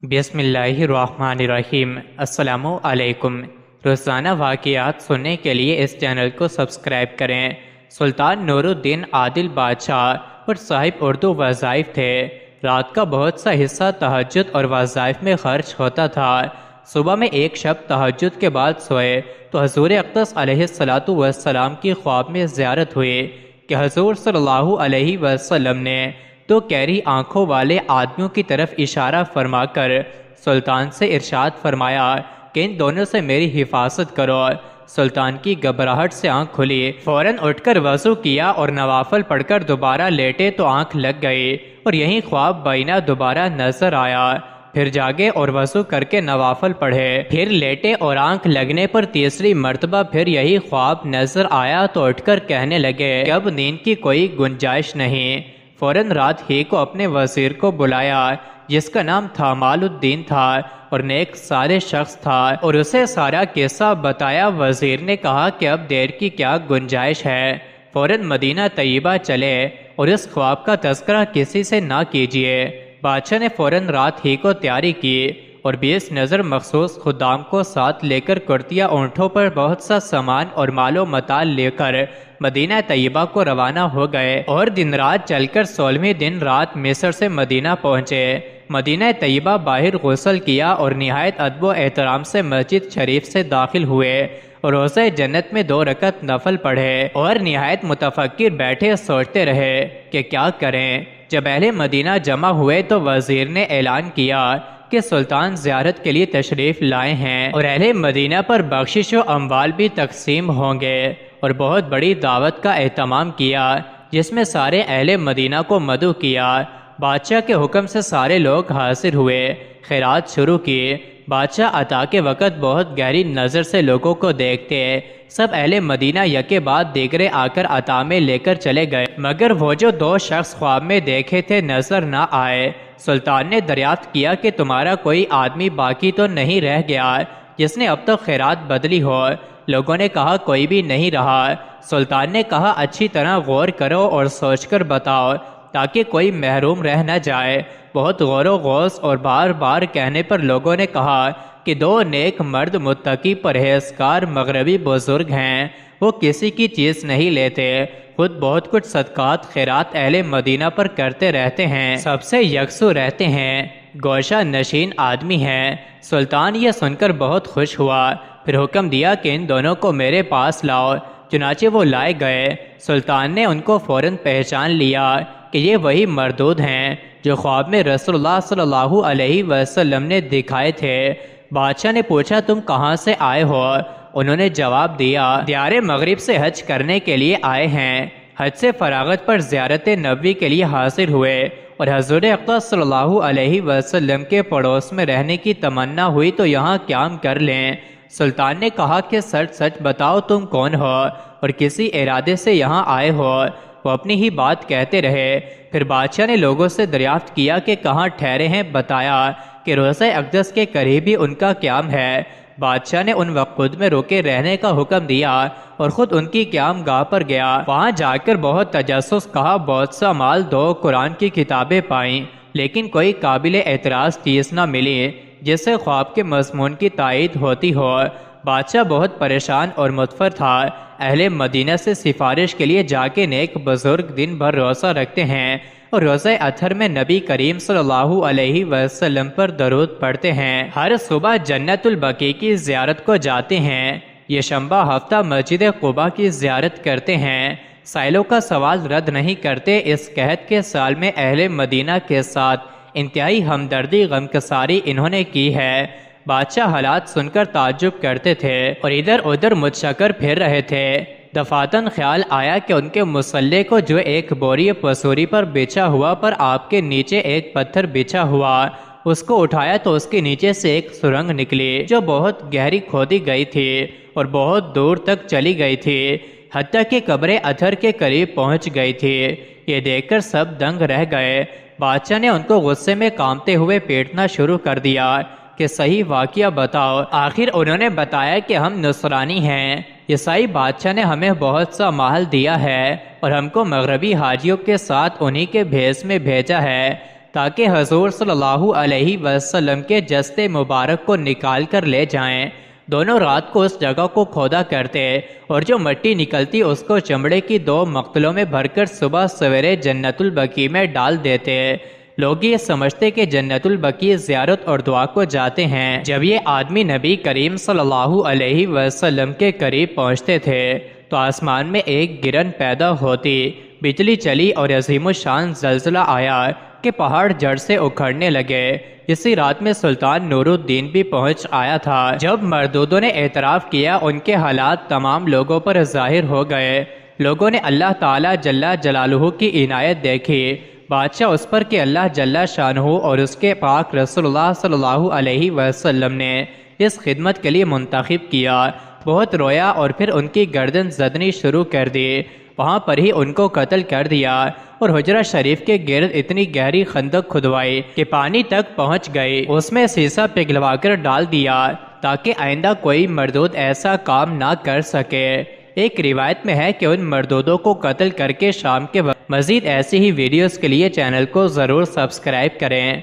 بسم اللہ الرحمن الرحیم۔ السلام علیکم۔ روزانہ واقعات سننے کے لیے اس چینل کو سبسکرائب کریں۔ سلطان نور الدین عادل بادشاہ اور صاحب اردو وظائف تھے۔ رات کا بہت سا حصہ تہجد اور وظائف میں خرچ ہوتا تھا۔ صبح میں ایک شب تہجد کے بعد سوئے تو حضور اقدس علیہ السلام کی خواب میں زیارت ہوئی کہ حضور صلی اللہ علیہ وسلم نے دو گہری آنکھوں والے آدمیوں کی طرف اشارہ فرما کر سلطان سے ارشاد فرمایا کہ ان دونوں سے میری حفاظت کرو۔ سلطان کی گھبراہٹ سے آنکھ کھلی، فوراً اٹھ کر وضو کیا اور نوافل پڑھ کر دوبارہ لیٹے تو آنکھ لگ گئی اور یہی خواب بائینہ دوبارہ نظر آیا۔ پھر جاگے اور وضو کر کے نوافل پڑھے، پھر لیٹے اور آنکھ لگنے پر تیسری مرتبہ پھر یہی خواب نظر آیا تو اٹھ کر کہنے لگے کہ اب نیند کی کوئی گنجائش نہیں۔ فوراً رات ہی کو اپنے وزیر کو بلایا جس کا نام تھامال الدین تھا اور نیک صالح شخص تھا، اور اسے سارا قصہ بتایا۔ وزیر نے کہا کہ اب دیر کی کیا گنجائش ہے، فوراً مدینہ طیبہ چلے اور اس خواب کا تذکرہ کسی سے نہ کیجیے۔ بادشاہ نے فوراً رات ہی کو تیاری کی اور 20 نظر مخصوص خدام کو ساتھ لے کر کرتیا اونٹوں پر بہت سا سامان اور مال و متاع لے کر مدینہ طیبہ کو روانہ ہو گئے اور دن رات چل کر 16ویں دن رات مصر سے مدینہ پہنچے۔ مدینہ طیبہ باہر غسل کیا اور نہایت ادب و احترام سے مسجد شریف سے داخل ہوئے اور روضہ جنت میں 2 رکعت نفل پڑھے اور نہایت متفکر بیٹھے سوچتے رہے کہ کیا کریں۔ جب اہل مدینہ جمع ہوئے تو وزیر نے اعلان کیا کہ سلطان زیارت کے لیے تشریف لائے ہیں اور اہل مدینہ پر بخشش و اموال بھی تقسیم ہوں گے، اور بہت بڑی دعوت کا اہتمام کیا جس میں سارے اہل مدینہ کو مدعو کیا۔ بادشاہ کے حکم سے سارے لوگ حاضر ہوئے، خیرات شروع کی۔ بادشاہ عطا کے وقت بہت گہری نظر سے لوگوں کو دیکھتے، سب اہل مدینہ یکے بعد دیگرے آ کر عطا میں لے کر چلے گئے، مگر وہ جو 2 شخص خواب میں دیکھے تھے نظر نہ آئے۔ سلطان نے دریافت کیا کہ تمہارا کوئی آدمی باقی تو نہیں رہ گیا جس نے اب تک خیرات بدلی ہو؟ لوگوں نے کہا کوئی بھی نہیں رہا۔ سلطان نے کہا اچھی طرح غور کرو اور سوچ کر بتاؤ تاکہ کوئی محروم رہ نہ جائے۔ بہت غور و غوص اور بار بار کہنے پر لوگوں نے کہا کہ 2 نیک مرد متقی پرہیزگار مغربی بزرگ ہیں، وہ کسی کی چیز نہیں لیتے، خود بہت کچھ صدقات خیرات اہل مدینہ پر کرتے رہتے ہیں، سب سے یکسو رہتے ہیں، گوشہ نشین آدمی ہیں۔ سلطان یہ سن کر بہت خوش ہوا، پھر حکم دیا کہ ان دونوں کو میرے پاس لاؤ۔ چنانچہ وہ لائے گئے۔ سلطان نے ان کو فوراً پہچان لیا کہ یہ وہی مردود ہیں جو خواب میں رسول اللہ صلی اللہ علیہ وسلم نے دکھائے تھے۔ بادشاہ نے پوچھا تم کہاں سے آئے ہو؟ انہوں نے جواب دیا دیار مغرب سے حج کرنے کے لیے آئے ہیں۔ حج سے فراغت پر زیارت نبوی کے لیے حاضر ہوئے اور حضور اقدس صلی اللہ علیہ وسلم کے پڑوس میں رہنے کی تمنا ہوئی تو یہاں قیام کر لیں۔ سلطان نے کہا کہ سچ سچ بتاؤ تم کون ہو اور کسی ارادے سے یہاں آئے ہو؟ وہ اپنی ہی بات کہتے رہے۔ پھر بادشاہ نے لوگوں سے دریافت کیا کہ کہاں ٹھہرے ہیں، بتایا کہ روضہ اقدس کے قریب ہی ان کا قیام ہے۔ بادشاہ نے ان وقت میں روکے رہنے کا حکم دیا اور خود ان کی قیام گاہ پر گیا۔ وہاں جا کر بہت تجسس کہا، بہت سا مال 2 قرآن کی کتابیں پائیں، لیکن کوئی قابل اعتراض چیز نہ ملی جس سے خواب کے مضمون کی تائید ہوتی ہو۔ بادشاہ بہت پریشان اور متفر تھا۔ اہل مدینہ سے سفارش کے لیے جا کے نیک بزرگ دن بھر روزہ رکھتے ہیں اور روزہ اطہر میں نبی کریم صلی اللہ علیہ وسلم پر درود پڑھتے ہیں۔ ہر صبح جنت البقیع کی زیارت کو جاتے ہیں۔ یہ شنبہ ہفتہ مسجد قباء کی زیارت کرتے ہیں۔ سائلوں کا سوال رد نہیں کرتے۔ اس قحط کے سال میں اہل مدینہ کے ساتھ انتہائی ہمدردی غمگساری انہوں نے کی ہے۔ بادشاہ حالات سن کر تعجب کرتے تھے اور ادھر ادھر متشکر پھر رہے تھے۔ دفاتن خیال آیا کہ ان کے مسلح کو جو ایک بوری پسوری پر بچھا ہوا پر آپ کے نیچے ایک پتھر بچھا ہوا، اس کو اٹھایا تو اس کے نیچے سے ایک سرنگ نکلی جو بہت گہری کھودی گئی تھی اور بہت دور تک چلی گئی تھی، حتیٰ کہ قبر اطہر کے قریب پہنچ گئی تھی۔ یہ دیکھ کر سب دنگ رہ گئے۔ بادشاہ نے ان کو غصے میں کانپتے ہوئے پیٹنا شروع کر دیا کہ صحیح واقعہ بتاؤ۔ آخر انہوں نے بتایا کہ ہم نصرانی ہیں، عیسائی بادشاہ نے ہمیں بہت سا مال دیا ہے اور ہم کو مغربی حاجیوں کے ساتھ انہی کے بھیس میں بھیجا ہے۔ تاکہ حضور صلی اللہ علیہ وسلم کے جسد مبارک کو نکال کر لے جائیں۔ دونوں رات کو اس جگہ کو کھودا کرتے اور جو مٹی نکلتی اس کو چمڑے کی 2 مقتلوں میں بھر کر صبح سویرے جنت البقیع میں ڈال دیتے۔ لوگ یہ سمجھتے کہ جنت البقیع زیارت اور دعا کو جاتے ہیں۔ جب یہ آدمی نبی کریم صلی اللہ علیہ وسلم کے قریب پہنچتے تھے تو آسمان میں ایک گرن پیدا ہوتی، بجلی چلی اور عظیم الشان زلزلہ آیا کہ پہاڑ جڑ سے اکھڑنے لگے۔ اسی رات میں سلطان نور الدین بھی پہنچ آیا تھا۔ جب مردودوں نے اعتراف کیا ان کے حالات تمام لوگوں پر ظاہر ہو گئے۔ لوگوں نے اللہ تعالیٰ جل جلالہ کی عنایت دیکھی۔ بادشاہ اس پر کہ اللہ جل شانہ اور اس کے پاک رسول اللہ صلی اللہ علیہ وسلم نے اس خدمت کے لیے منتخب کیا، بہت رویا اور پھر ان کی گردن زدنی شروع کر دی۔ وہاں پر ہی ان کو قتل کر دیا اور حجرہ شریف کے گرد اتنی گہری خندق کھدوائی کہ پانی تک پہنچ گئی، اس میں سیسا پگھلوا کر ڈال دیا تاکہ آئندہ کوئی مردود ایسا کام نہ کر سکے۔ ایک روایت میں ہے کہ ان مردودوں کو قتل کر کے شام کے وقت مزید ایسی ہی ویڈیوز کے لیے چینل کو ضرور سبسکرائب کریں۔